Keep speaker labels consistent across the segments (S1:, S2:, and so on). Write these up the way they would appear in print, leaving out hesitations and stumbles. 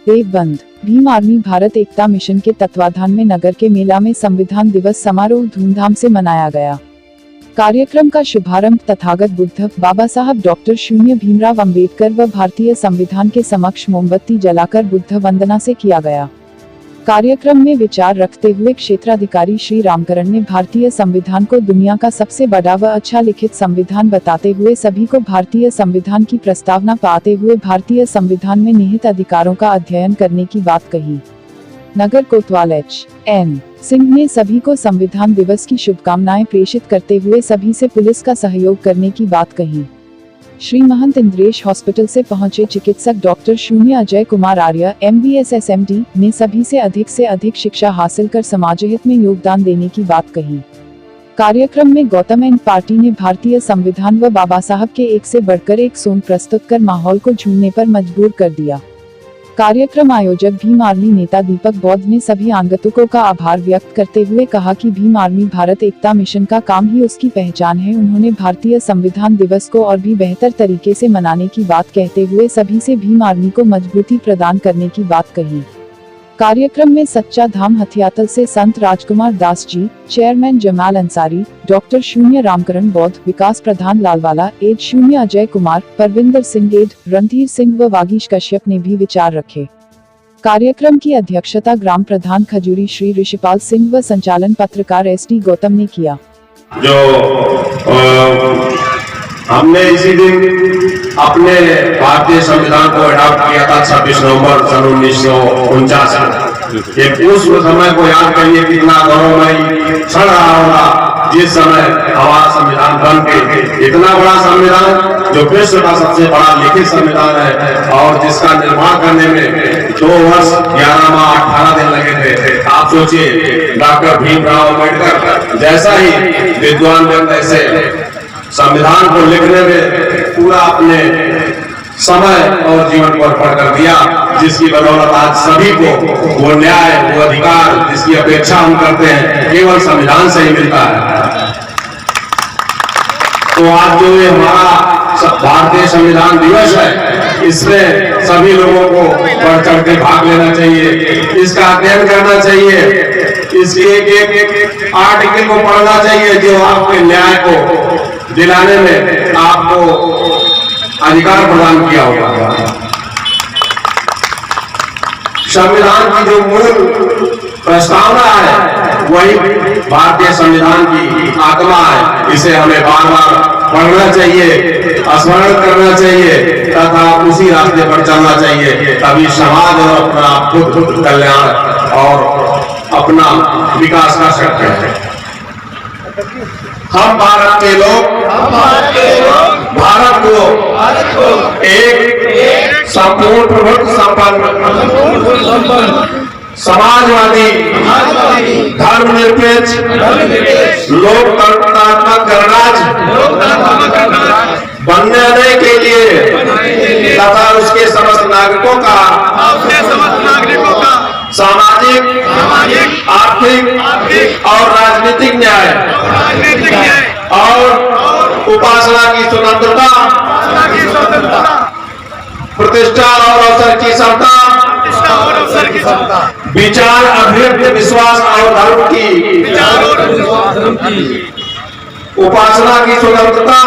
S1: Deoband Bhim army Bharat एकता mission के तत्वाधान में नगर के मेला में संविधान दिवस समारोह धूमधाम से मनाया गया। कार्यक्रम का शुभारंभ तथागत बुद्ध बाबा साहब डॉक्टर शून्य भीमराव अंबेडकर व भारतीय संविधान के समक्ष मोमबत्ती जलाकर बुद्ध वंदना से किया गया। कार्यक्रम में विचार रखते हुए क्षेत्राधिकारी श्री रामकरण ने भारतीय संविधान को दुनिया का सबसे बड़ा व अच्छा लिखित संविधान बताते हुए सभी को भारतीय संविधान की प्रस्तावना पाते हुए भारतीय संविधान में निहित अधिकारों का अध्ययन करने की बात कही। नगर कोतवाल H.N. सिंह ने सभी को संविधान दिवस की शुभकामनाएं प्रेषित करते हुए सभी से पुलिस का सहयोग करने की बात कही। श्री महंत इंद्रेश हॉस्पिटल से पहुंचे चिकित्सक डॉक्टर शून्य अजय कुमार आर्य MBS SMD ने सभी से अधिक शिक्षा हासिल कर समाजहित में योगदान देने की बात कही। कार्यक्रम में गौतम एंड पार्टी ने भारतीय संविधान व बाबा साहब के एक से बढ़कर एक सॉन्ग प्रस्तुत कर माहौल को झूमने पर मजबूर कर दिया। कार्यक्रम आयोजक भीम आर्मी नेता दीपक बौद्ध ने सभी आगंतुकों का आभार व्यक्त करते हुए कहा कि भीम आर्मी भारत एकता मिशन का काम ही उसकी पहचान है। उन्होंने भारतीय संविधान दिवस को और भी बेहतर तरीके से मनाने की बात कहते हुए सभी से भीम आर्मी को मजबूती प्रदान करने की बात कही। कार्यक्रम में सच्चा धाम हथियातल से संत राजकुमार दास जी, चेयरमैन जमाल अंसारी, डॉक्टर शून्य रामकरण बौद्ध, विकास प्रधान लालवाला, एड शून्य अजय कुमार, परविंदर सिंह एड, रणधीर सिंह व वागीश कश्यप ने भी विचार रखे। कार्यक्रम की अध्यक्षता ग्राम प्रधान खजूरी श्री ऋषिपाल सिंह व संचालन पत्रकार SD गौतम ने किया।
S2: हमने इसी दिन अपने भारतीय संविधान को अडॉप्ट किया था 26 नवंबर सन 1949। ये उस समय को याद करिए कितना गौरवमयी क्षण रहा होगा जिस समय हमारा संविधान बन के इतना बड़ा संविधान जो विश्व का सबसे बड़ा लिखित संविधान है और जिसका निर्माण करने में 2 वर्ष 11 माह 18 दिन लगे थे। आप सोचिए डॉक्टर भीमराव अंबेडकर जैसा ही विद्वान व्यक्ति से संविधान को लिखने में पूरा अपने समय और जीवन को अर्पण कर दिया, जिसकी बदौलत आज सभी को वो न्याय वो अधिकार जिसकी अपेक्षा हम करते हैं केवल संविधान से ही मिलता है। तो आज जो ये हमारा भारतीय संविधान दिवस है इसमें सभी लोगों को बढ़ चढ़ के भाग लेना चाहिए, इसका अध्ययन करना चाहिए, इसके एक आर्टिकल को पढ़ना चाहिए जो आपके न्याय को दिलाने में आपको अधिकार प्रदान किया होगा। संविधान की जो मूल प्रस्तावना है वही भारतीय संविधान की आत्मा है। इसे हमें बार बार पढ़ना चाहिए, स्मरण करना चाहिए तथा उसी रास्ते पर चलना चाहिए, तभी समाज और अपना खुद कल्याण और अपना विकास कर सकते हैं। हम भारत के लोग भारत को एक संपूर्ण प्रभुत्व संपन्न समाजवादी धर्मनिरपेक्ष लोकतंत्रात्मक गणराज्य बनने के लिए तथा उसके समस्त नागरिकों का सामाजिक आर्थिक और राजनीतिक न्याय और उपासना की स्वतंत्रता प्रतिष्ठा और अवसर की समता विचार अभिव्यक्ति विश्वास और धर्म की उपासना की स्वतंत्रता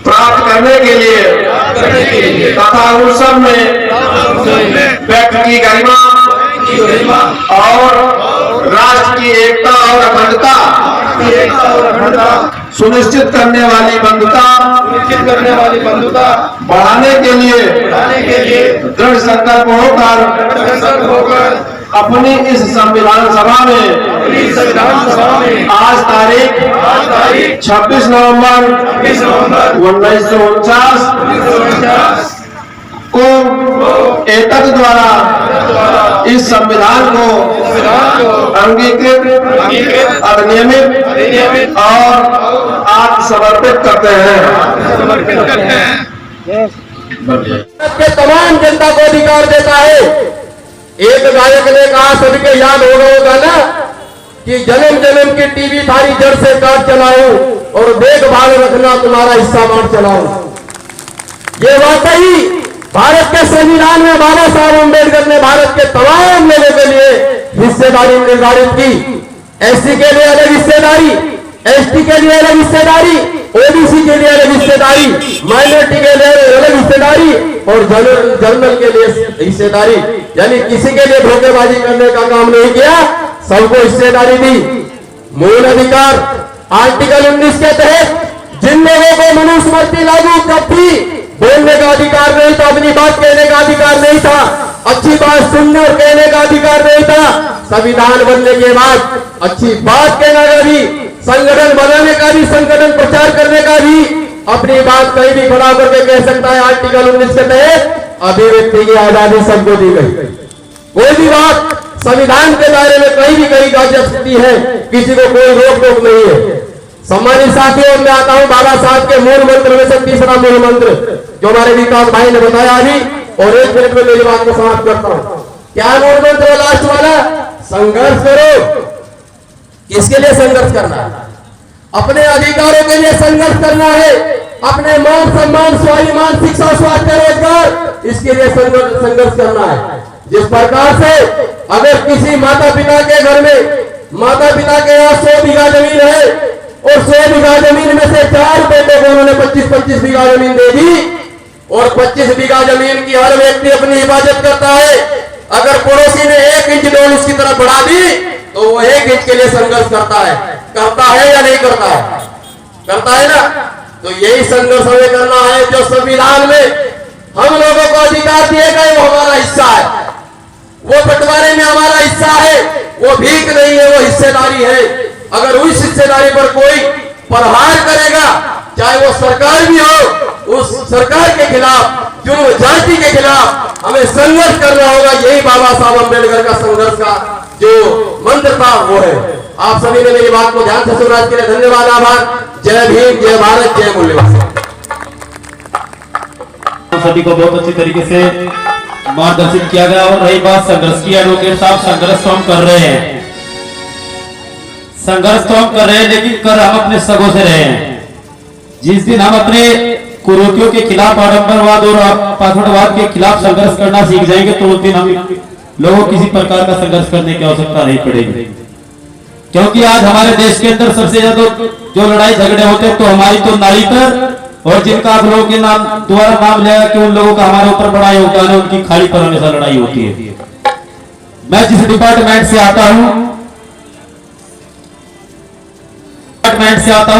S2: प्राप्त करने के लिए तथा उन सब में व्यक्ति की गरिमा और राष्ट्र की एकता और अखंडता सुनिश्चित करने वाली बंधुता बढ़ाने के लिए दृढ़ संकल्प होकर अपनी इस संविधान सभा में आज तारीख 26 नवंबर 1949 को एतक द्वारा इस संविधान को अंगीकृत अधिनियमित और आत्मसमर्पित करते हैं।
S3: के तमाम जनता को अधिकार देता है। एक गायक ने कहा, सभी को याद होगा ना, कि जन्म जन्म की टीवी थारी जड़ से काट चलाऊं और देखभाल रखना तुम्हारा हिस्सा मार चलाऊं। ये वाकई भारत के संविधान में बाबा साहब अम्बेडकर ने भारत के तमाम लोगों के लिए हिस्सेदारी निर्धारित की। एससी के लिए अलग हिस्सेदारी, एसटी के लिए अलग हिस्सेदारी, ओबीसी के लिए अलग हिस्सेदारी, माइनॉरिटी के लिए अलग हिस्सेदारी और जनरल के लिए हिस्सेदारी। यानी किसी के लिए धोखेबाजी करने का काम नहीं किया, सबको हिस्सेदारी दी। मूल अधिकार आर्टिकल 19 के तहत जिन लोगों को मनुस्मृति लागू कब थी, बोलने का अधिकार नहीं था, अपनी बात कहने का अधिकार नहीं था, अच्छी बात सुनने और कहने का अधिकार नहीं था। संविधान बनने के बाद अच्छी बात कहने का भी, संगठन बनाने का भी, संगठन प्रचार करने का भी, अपनी बात कहीं भी खड़ा करके कह सकता है। आर्टिकल 19 के तहत अभिव्यक्ति की आजादी सबको दी गई। कोई भी बात संविधान के दायरे में कहीं भी कही जा सकती है, किसी को कोई रोक टोक नहीं है। सम्मानित साथियों, मैं आता हूं बाबा साहब के मूल मंत्र में से तीसरा मूल मंत्र जो हमारे विकास भाई ने बताया अभी, और 1 मिनट में मेरी बात को समाप्त करता हूं। क्या मूल मंत्र लास्ट वाला? संघर्ष करो। किसके लिए संघर्ष करना है? अपने अधिकारों के लिए संघर्ष करना है, अपने मान सम्मान, स्वाभिमान, शिक्षा, स्वास्थ्य, रोजगार, इसके लिए संघर्ष करना है। जिस प्रकार से अगर किसी माता पिता के घर में, माता पिता के यहाँ 100 बीघा जमीन है और 100 बीघा जमीन में से 4 बेटों को उन्होंने 25-25 बीघा जमीन दे दी और 25 बीघा जमीन की हर व्यक्ति अपनी हिफाजत करता है। अगर पड़ोसी ने 1 इंच डोल उसकी तरफ बढ़ा दी तो वो 1 इंच के लिए संघर्ष करता है या नहीं करता है? करता है ना। तो यही संघर्ष हमें करना है। जो संविधान में हम लोगों को अधिकार दिए गए वो हमारा हिस्सा है, वो बंटवारे में हमारा हिस्सा है, वो भीख नहीं है, वो हिस्सेदारी है। अगर उस हिस्सेदारी पर कोई प्रहार करेगा, चाहे वो सरकार भी हो, उस सरकार के खिलाफ, जुर्म जाति के खिलाफ हमें संघर्ष करना होगा। यही बाबा साहब अम्बेडकर का संघर्ष का जो मंत्र था वो है। आप सभी ने मेरी बात को ध्यान से सुना, इसके लिए धन्यवाद, आभार। जय भीम, जय भारत, जय मूल्यवान।
S4: सभी को बहुत अच्छी तरीके से मार्गदर्शित किया गया। और रही बात संघर्ष की, एडवोकेट साहब संघर्ष तो हम कर रहे हैं, संघर्ष तो हम कर रहे हैं, लेकिन कर हम अपने सगों से रहे हैं। जिस दिन हम अपने कुरीतियों के खिलाफ, आडंबरवाद और पाखंडवाद के खिलाफ संघर्ष करना सीख जाएंगे तो उस दिन हम लोगों किसी प्रकार का संघर्ष करने की आवश्यकता नहीं पड़ेगी। क्योंकि आज हमारे देश के अंदर सबसे ज्यादा जो लड़ाई झगड़े होते हैं तो हमारी तो नारी पर, और जिनका आप लोगों के नाम द्वारा नाम लिया कि उन लोगों का हमारे ऊपर बड़ा योगदान है, उनकी खाली पर हमेशा लड़ाई होती है। मैं जिस डिपार्टमेंट से आता हूं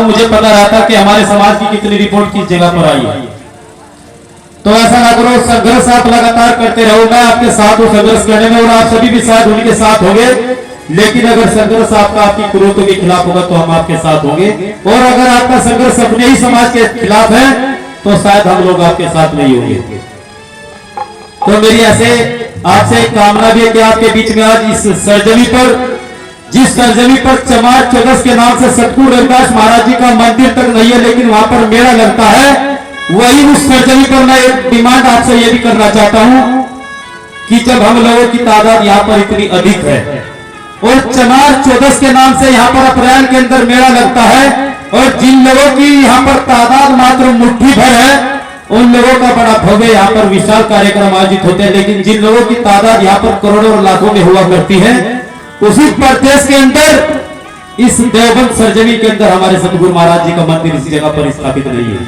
S4: मुझे पता रहता कि हमारे समाज की कितनी रिपोर्ट किस जगह पर आई है। तो ऐसा ना करो, संघर्ष आप लगातार करते रहो। मैं आपके साथ हूं संघर्ष करने में और आप सभी भी शायद उनके साथ होंगे, लेकिन अगर संघर्ष आपका आपकी कुरीतियों के खिलाफ होगा तो हम आपके साथ होंगे, और अगर आपका संघर्ष अपने ही समाज के खिलाफ है तो शायद हम लोग आपके साथ नहीं होंगे। तो मेरी ऐसे आपसे एक कामना भी है कि आपके बीच में आज इस सरजमी पर, जिस सरजमी पर चमार चौदस के नाम से सतगुरु रविदास महाराज जी का मंदिर तक नहीं है लेकिन वहां पर मेला लगता है, वही उस सरजमी पर मैं एक डिमांड आपसे ये भी करना चाहता हूं कि जब हम लोगों की तादाद यहाँ पर इतनी अधिक है और चमार चौदस के नाम से यहाँ पर अप्रैल के अंदर मेला लगता है, और जिन लोगों की यहाँ पर तादाद मात्र मुट्ठी भर है उन लोगों का बड़ा भव्य यहाँ पर विशाल कार्यक्रम आयोजित होते हैं, लेकिन जिन लोगों की तादाद यहाँ पर करोड़ों और लाखों में हुआ करती है, उसी प्रदेश के अंदर इस देवबंद सरजमी के अंदर हमारे सतगुरु महाराज जी का मंदिर इस जगह पर स्थापित नहीं है।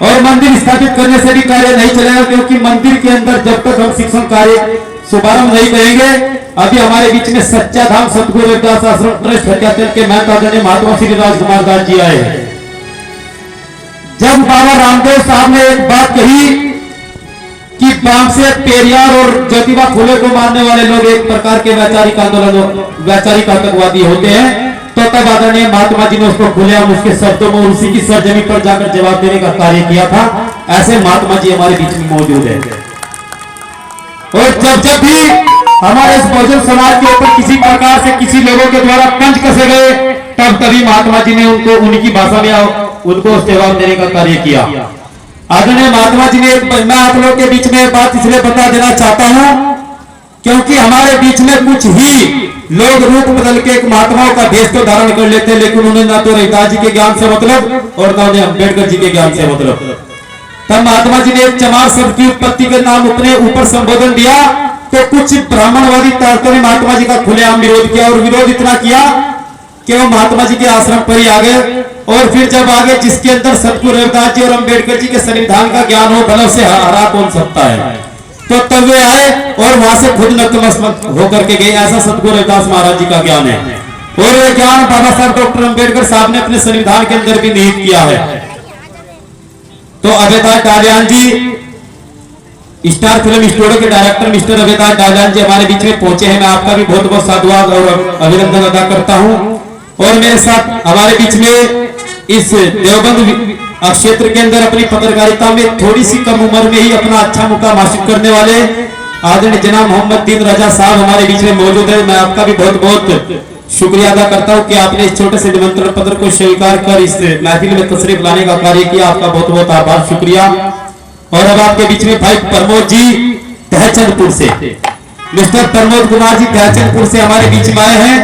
S4: और मंदिर स्थापित करने से भी कार्य नहीं चलेगा, क्योंकि मंदिर के अंदर जब तक हम शिक्षण कार्य शुभारंभ नहीं करेंगे, अभी हमारे बीच में सच्चा धाम सतगुरु रविदास आश्रम ट्रस्ट हत्याचल के महंत महात्मा श्री राजकुमार दास जी आए हैं। जब बाबा रामदेव साहब ने एक बात कही कि बाम से पेरियार और ज्योतिबा फुले को मारने वाले लोग एक प्रकार के वैचारिक आंदोलन, वैचारिक आतंकवादी होते हैं, तो तब आदरणीय महात्मा जी ने उसको खुलेआम उसके शब्दों में उसी की सरजमी पर जाकर जवाब देने का कार्य किया था। ऐसे महात्मा जी हमारे बीच में मौजूद है। और जब भी हमारे इस बहुजन समाज के ऊपर किसी प्रकार से किसी लोगों के द्वारा पंच कसे गए, तब तभी महात्मा जी ने उनको उनकी भाषा में उनको जवाब देने का कार्य किया। आदरणीय महात्मा जी ने, मैं आप लोगों के बीच में बात इसलिए बता देना चाहता हूं क्योंकि हमारे बीच में कुछ ही लोग रूप बदल के एक महात्माओं का भेष तो धारण कर लेते हैं, लेकिन उन्हें ना तो रविदास जी के ज्ञान से मतलब और ना उन्हें अम्बेडकर जी के ज्ञान से मतलब। तब महात्मा जी ने एक चमार शब्द की उत्पत्ति के नाम अपने ऊपर संबोधन दिया, तो कुछ ब्राह्मणवादी ताकतों ने महात्मा जी का खुलेआम विरोध किया, और विरोध इतना किया कि वो महात्मा जी के आश्रम पर ही आ गए। और फिर जब आगे जिसके अंदर सतगुरु रविदास जी और अंबेडकर जी के संविधान का ज्ञान हो, भला से हरा कौन सकता है। तो तब वे आए और वहां से खुद नतमस्तक होकर के गए। ऐसा सतगुरु रविदास महाराज जी का ज्ञान है, और ये ज्ञान बाबा साहब डॉक्टर अंबेडकर साहब ने अपने संविधान के अंदर भी निहित किया है। तो अभयदास डालियान जी, स्टार फिल्म स्टूडियो के डायरेक्टर मिस्टर अभयदास डालियान जी हमारे बीच में पहुंचे हैं। मैं आपका भी बहुत बहुत साधुवाद और अभिनंदन अदा करता हूं। और मेरे साथ हमारे बीच में इस देवबंद क्षेत्र के अंदर अपनी पत्रकारिता में थोड़ी सी कम उम्र में ही अपना अच्छा मुकाम हासिल करने वाले आदरणीय जनाब मोहम्मद दीन रजा साहब हमारे बीच में मौजूद है। मैं आपका भी बहुत बहुत शुक्रिया अदा करता हूं कि आपने इस छोटे से निमंत्रण पत्र को स्वीकार कर इस महफिल में तशरीफ लाने का कार्य किया। आपका बहुत बहुत आभार, शुक्रिया। और अब आपके बीच में भाई प्रमोद जी तहचंदपुर से, मिस्टर प्रमोद कुमार जी तहचंदपुर से हमारे बीच में आए हैं।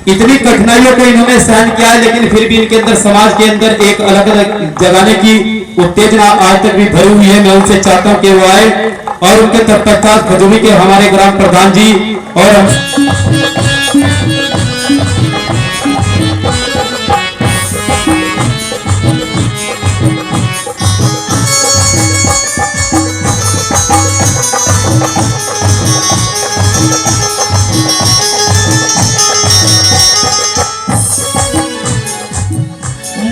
S4: इतनी कठिनाइयों को इन्होंने सहन किया है, लेकिन फिर भी इनके अंदर समाज के अंदर एक अलग अलग जगाने की उत्तेजना आज तक भी भरी हुई है। मैं उनसे चाहता हूं कि वो आए, और उनके तत्पश्चात खजूरी के हमारे ग्राम प्रधान जी और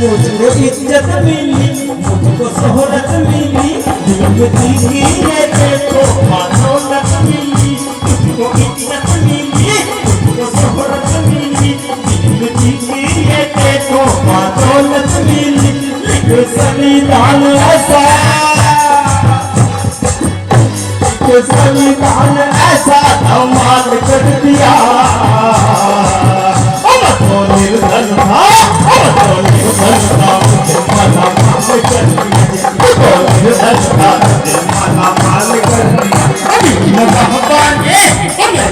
S5: मुझको इज्जत मिली, मुझको शोहरत मिली, जिंदगी है देखो मानौलत मिली। मुझको इज्जत मिली, मुझको शोहरत मिली, जिंदगी है देखो मानौलत मिली। लिखो संविधान ऐसा, लिखो संविधान ऐसा कमाल कर दिया। तो निर्धन था, तो निर्धन था, मुझे माला माल कर दिया। तो निर्धन था, मुझे माला माल कर दिया। ये बहकाने,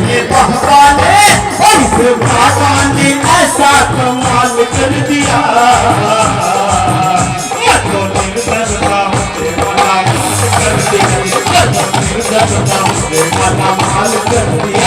S5: ये बहकाने, और इस बहकाने ऐसा कमाल कर दिया। तो निर्धन था, मुझे माला माल कर दिया। तो निर्धन था, मुझे माला माल कर दिया।